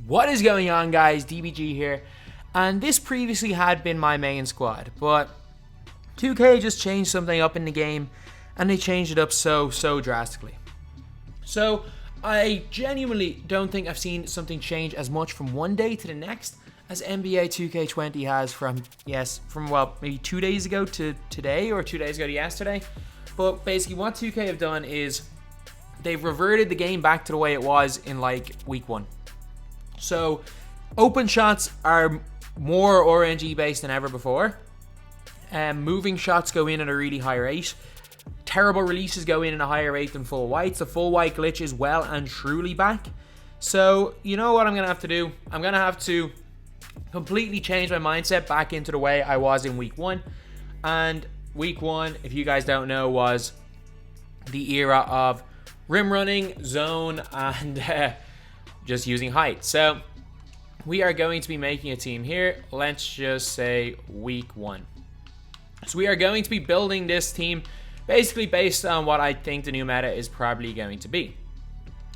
What is going on, guys? DBG here, and this previously had been my main squad, but 2K just changed something up in the game, and they changed it up so drastically. So I genuinely don't think I've seen something change as much from one day to the next as NBA 2K20 has from well, maybe 2 days ago to today, or 2 days ago to yesterday. But basically what 2K have done is they've reverted the game back to the way it was in like week 1. So open shots are more RNG based than ever before. Moving shots go in at a really high rate. Terrible releases go in at a higher rate than full whites. The full white glitch is well and truly back. So you know what I'm going to have to do? I'm going to have to completely change my mindset back into the way I was in week 1. And week 1, if you guys don't know, was the era of rim running, zone, and just using height. So we are going to be making a team here. Let's just say week 1. So we are going to be building this team basically based on what I think the new meta is probably going to be.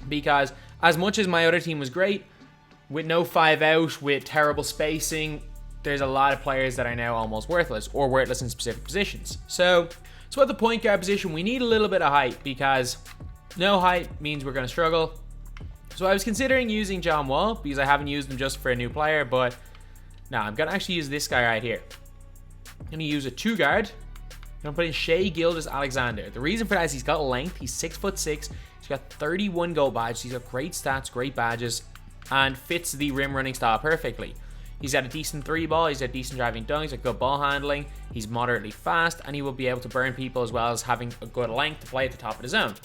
Because as much as my other team was great, with no 5 out, with terrible spacing, there's a lot of players that are now almost worthless, or worthless in specific positions. So at the point guard position, we need a little bit of height, because no height means we're going to struggle. So I was considering using John Wall, because I haven't used him just for a new player, but no, I'm going to actually use this guy right here. I'm going to use a 2 guard. I'm going to put in Shai Gilgeous-Alexander. The reason for that is he's got length, he's 6'6", he's got 31 gold badges, he's got great stats, great badges, and fits the rim running style perfectly. He's got a decent 3 ball, he's got decent driving dunk, he's got good ball handling, he's moderately fast, and he will be able to burn people as well as having a good length to play at the top of the zone.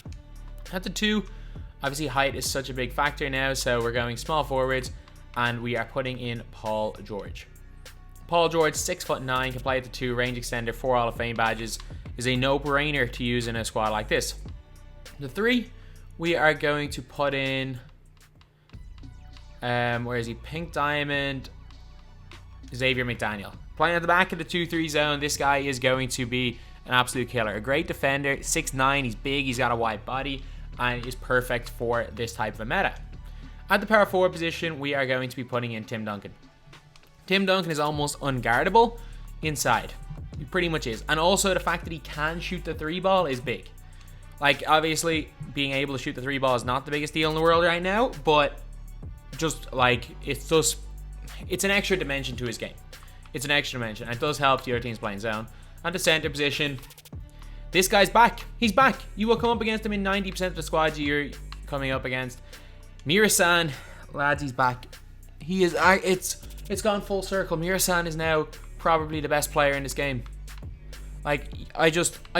At the 2, obviously height is such a big factor now, so we're going small forwards, and we are putting in Paul George. Paul George, 6'9", can play at the 2, range extender, 4 Hall of Fame badges, is a no-brainer to use in a squad like this. The 3, we are going to put in, where is he? Pink Diamond, Xavier McDaniel. Playing at the back of the 2-3 zone, this guy is going to be an absolute killer. A great defender, 6'9", he's big, he's got a wide body, and is perfect for this type of a meta. At the power forward position, we are going to be putting in Tim Duncan. Tim Duncan is almost unguardable inside. He pretty much is. And also the fact that he can shoot the 3 ball is big. Like, obviously, being able to shoot the 3 ball is not the biggest deal in the world right now, but just like, it's an extra dimension to his game. It's an extra dimension, and it does help the other teams playing zone. At the center position, this guy's back. He's back. You will come up against him in 90% of the squads you're coming up against. Mira-san, lads, he's back. He is. It's gone full circle. Mira-san is now probably the best player in this game. Like, I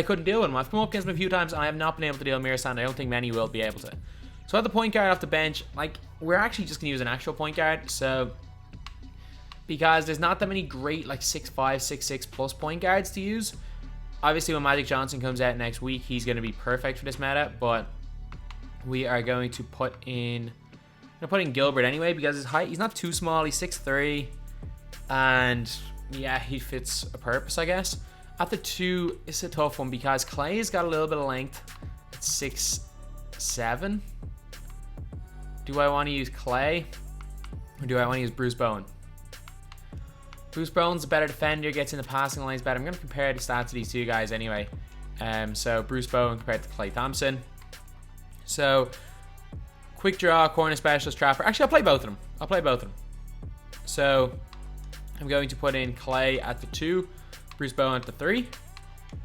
couldn't deal with him. I've come up against him a few times, and I have not been able to deal with Mira-san. I don't think many will be able to. So at the point guard off the bench, like, we're actually just going to use an actual point guard. So, because there's not that many great, like, 6'5", 6'6" plus point guards to use. Obviously, when Magic Johnson comes out next week, he's going to be perfect for this meta. But we are going to put in Gilbert anyway, because his height, he's not too small. He's 6'3", and yeah, he fits a purpose, I guess. At the 2, it's a tough one because Clay's got a little bit of length at 6'7". Do I want to use Clay, or do I want to use Bruce Bowen? Bruce Bowen's a better defender, gets in the passing lanes better. I'm going to compare the stats of these 2 guys anyway. So Bruce Bowen compared to Klay Thompson. So quick draw, corner specialist, trapper. Actually, I'll play both of them. So I'm going to put in Clay at the 2, Bruce Bowen at the 3.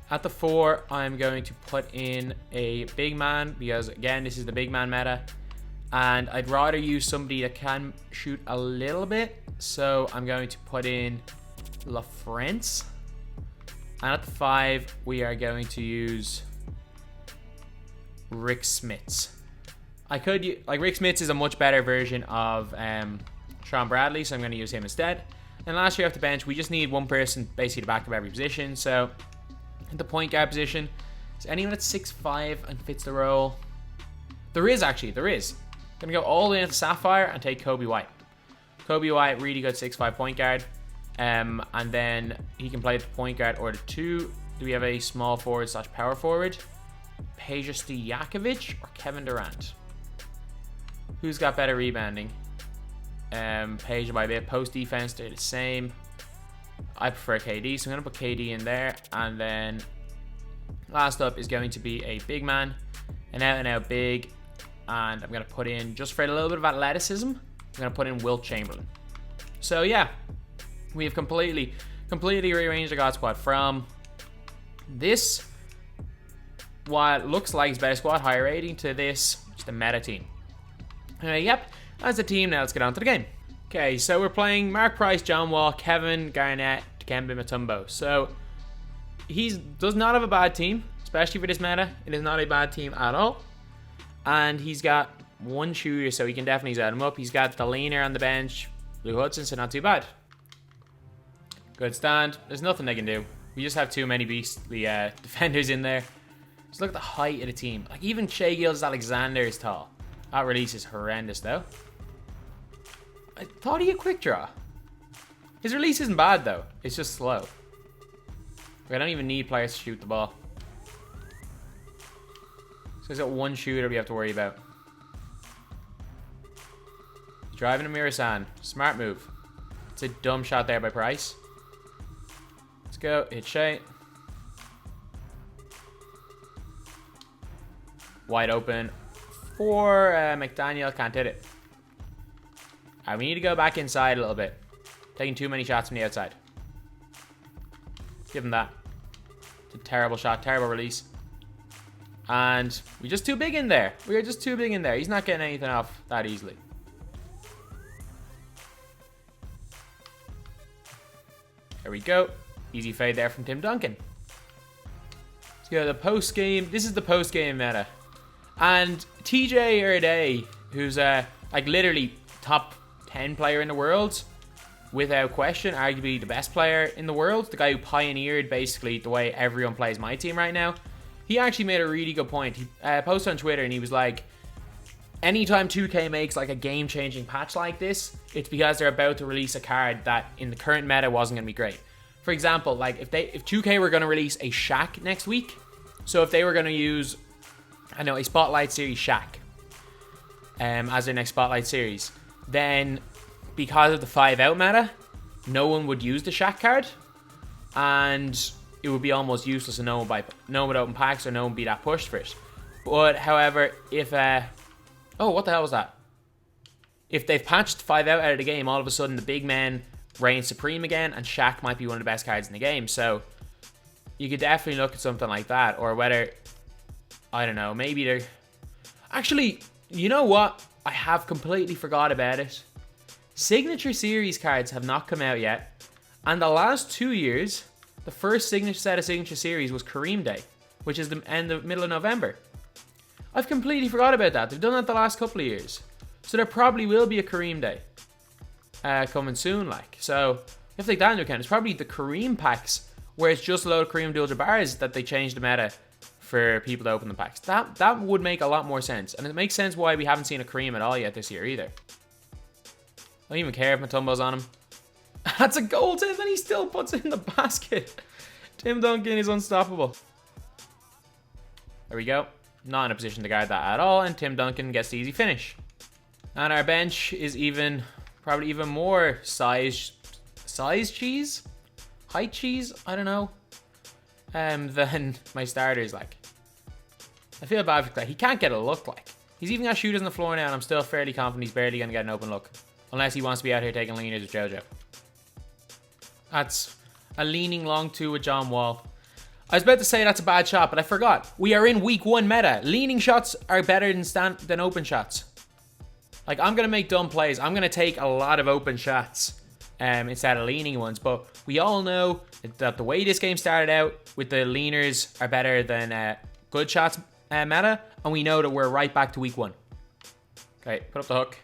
At the 4, I'm going to put in a big man, because again, this is the big man meta. And I'd rather use somebody that can shoot a little bit. So I'm going to put in LaFrance. And at the 5, we are going to use Rick Smits. Rick Smits is a much better version of Sean Bradley, so I'm going to use him instead. And last year off the bench, we just need one person basically to back up every position. So at the point guard position, is anyone at 6'5" and fits the role? There is. Going to go all the way into Sapphire and take Kobe White. Kobe White, really good 6'5" point guard. And then he can play the point guard or the 2. Do we have a small forward / power forward? Peja Stojakovic or Kevin Durant? Who's got better rebounding? Page by bit. Post defense, they're the same. I prefer KD, so I'm going to put KD in there. And then last up is going to be a big man. An out and out big. And I'm going to put in, just for a little bit of athleticism, I'm going to put in Wilt Chamberlain. So yeah, we have completely rearranged the God Squad from this, what looks like is better squad, higher rating, to this, just a meta team. Yep, that's the team. Now let's get on to the game. Okay, so we're playing Mark Price, John Wall, Kevin Garnett, Dikembe Mutombo. So he does not have a bad team, especially for this meta. It is not a bad team at all. And he's got one shooter, so he can definitely set him up. He's got the leaner on the bench, Lou Hudson, so not too bad. Good stand. There's nothing they can do. We just have too many beastly defenders in there. Just look at the height of the team. Like, even Shai Gilgeous-Alexander is tall. That release is horrendous, though. I thought he had quick draw. His release isn't bad, though. It's just slow. I don't even need players to shoot the ball. So he's got one shooter we have to worry about. He's driving a Mirasan. Smart move. It's a dumb shot there by Price. Let's go. Hit Shai. Wide open for McDaniel. Can't hit it. We need to go back inside a little bit. Taking too many shots from the outside. Give him that. It's a terrible shot. Terrible release. And we're just too big in there. We are just too big in there. He's not getting anything off that easily. There we go. Easy fade there from Tim Duncan. Let's go to the post game. This is the post game meta. And TJ Erday, who's like literally top 10 player in the world, without question, arguably the best player in the world, the guy who pioneered basically the way everyone plays my team right now. He actually made a really good point. He posted on Twitter and he was like, anytime 2K makes like a game-changing patch like this, it's because they're about to release a card that in the current meta wasn't going to be great. For example, like if 2K were going to release a Shaq next week, so if they were going to use, I know, a Spotlight Series Shaq as their next Spotlight Series, then because of the 5-out meta, no one would use the Shaq card, and it would be almost useless, and no one would open packs, or no one would be that pushed for it. But however, if oh, what the hell was that? If they've patched 5-out out of the game, all of a sudden the big men reign supreme again, and Shaq might be one of the best cards in the game. So you could definitely look at something like that, or whether, I don't know, maybe they're actually, you know what? I have completely forgot about it. Signature Series cards have not come out yet, and the last 2 years, the first set of Signature Series was Kareem Day, which is the middle of November. I've completely forgot about that. They've done that the last couple of years. So there probably will be a Kareem Day coming soon, like. So you have to take that into account. It's probably the Kareem packs, where it's just a load of Kareem Abdul-Jabbars, that they changed the meta for people to open the packs. That would make a lot more sense. And it makes sense why we haven't seen a Kareem at all yet this year either. I don't even care if Mutombo's on him. That's a goal tip, and he still puts it in the basket. Tim Duncan is unstoppable. There we go. Not in a position to guard that at all, and Tim Duncan gets the easy finish. And our bench is probably even more size cheese? Height cheese? I don't know. Than my starters, like. I feel bad for that. He can't get a look, like. He's even got shooters on the floor now, and I'm still fairly confident he's barely going to get an open look. Unless he wants to be out here taking leaners with JoJo. That's a leaning long two with John Wall. I was about to say that's a bad shot, but I forgot. We are in week 1 meta. Leaning shots are better than open shots. Like, I'm going to make dumb plays. I'm going to take a lot of open shots instead of leaning ones. But we all know that the way this game started out with the leaners are better than good shots meta. And we know that we're right back to week 1. Okay, put up the hook.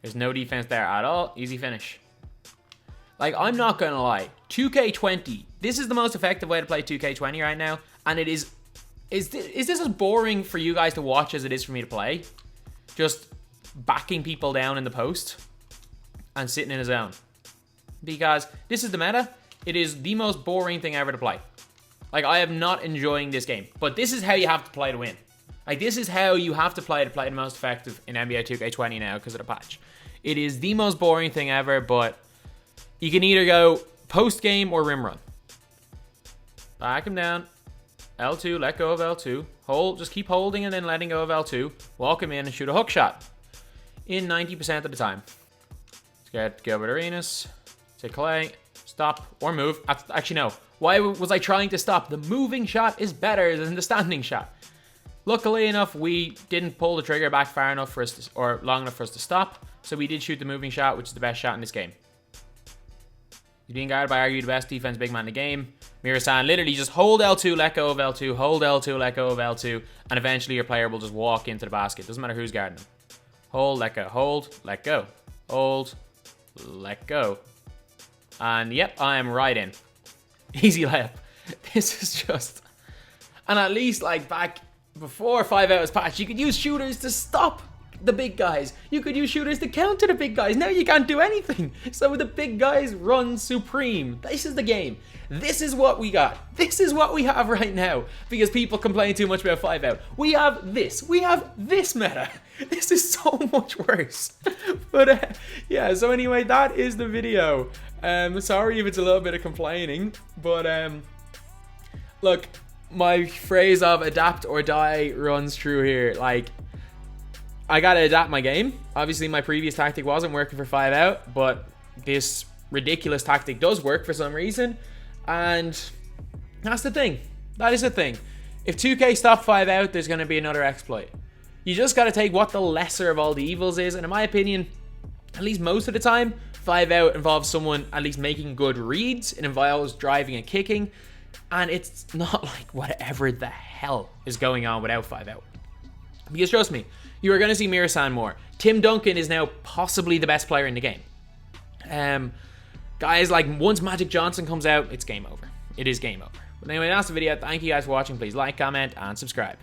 There's no defense there at all. Easy finish. Like, I'm not going to lie. 2K20. This is the most effective way to play 2K20 right now. And it is this as boring for you guys to watch as it is for me to play? Just backing people down in the post and sitting in a zone. Because this is the meta. It is the most boring thing ever to play. Like, I am not enjoying this game. But this is how you have to play to win. Like, this is how you have to play the most effective in NBA 2K20 now because of the patch. It is the most boring thing ever, but you can either go post-game or rim run. Back him down. L2, let go of L2. Hold, just keep holding and then letting go of L2. Walk him in and shoot a hook shot. In 90% of the time. Let's get Gilbert Arenas. Take Clay. Stop or move. Actually, no. Why was I trying to stop? The moving shot is better than the standing shot. Luckily enough, we didn't pull the trigger back far enough for us to, or long enough for us to stop. So we did shoot the moving shot, which is the best shot in this game. He's being guarded by arguably the best defense big man in the game. Mira-san literally just hold L2, let go of L2, hold L2, let go of L2, and eventually your player will just walk into the basket. Doesn't matter who's guarding him. Hold, let go, hold, let go. Hold, let go. And yep, I am right in. Easy layup. This is just... And at least like back before 5 hours patch, you could use shooters to stop the big guys. You could use shooters to counter the big guys. Now you can't do anything. So the big guys run supreme. This is the game. This is what we got. This is what we have right now. Because people complain too much about 5 out. We have this. We have this meta. This is so much worse. But yeah, so anyway, that is the video. Sorry if it's a little bit of complaining. But look, my phrase of adapt or die runs true here. Like, I gotta adapt my game. Obviously, my previous tactic wasn't working for 5 out, but this ridiculous tactic does work for some reason. And that's the thing. That is the thing. If 2K stop 5 out, there's gonna be another exploit. You just gotta take what the lesser of all the evils is. And in my opinion, at least most of the time, 5 out involves someone at least making good reads. It involves driving and kicking. And it's not like whatever the hell is going on without 5 out. Because trust me, you are going to see Mira-san more. Tim Duncan is now possibly the best player in the game. Guys, like once Magic Johnson comes out, it's game over. It is game over. But anyway, that's the video. Thank you guys for watching. Please like, comment, and subscribe.